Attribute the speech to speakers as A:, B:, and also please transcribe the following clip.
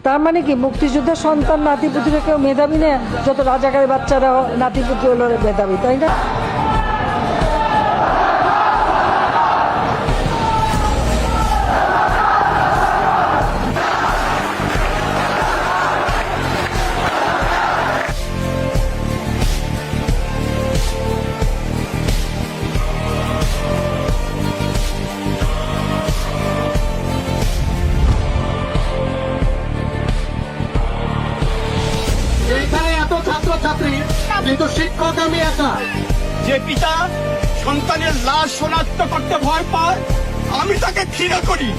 A: তার মানে কি মুক্তিযুদ্ধের সন্তান নাতিপুতিরা কেউ মেধাবী না, যত রাজাকারের বাচ্চারা নাতিপুতি হলো মেধাবী, তাই না?
B: এখানে এত ছাত্রছাত্রী, কিন্তু শিক্ষক আমি একা।
C: যে পিতা সন্তানের লাশ শনাক্ত করতে ভয় পায়, আমি তাকে ঘৃণা করি।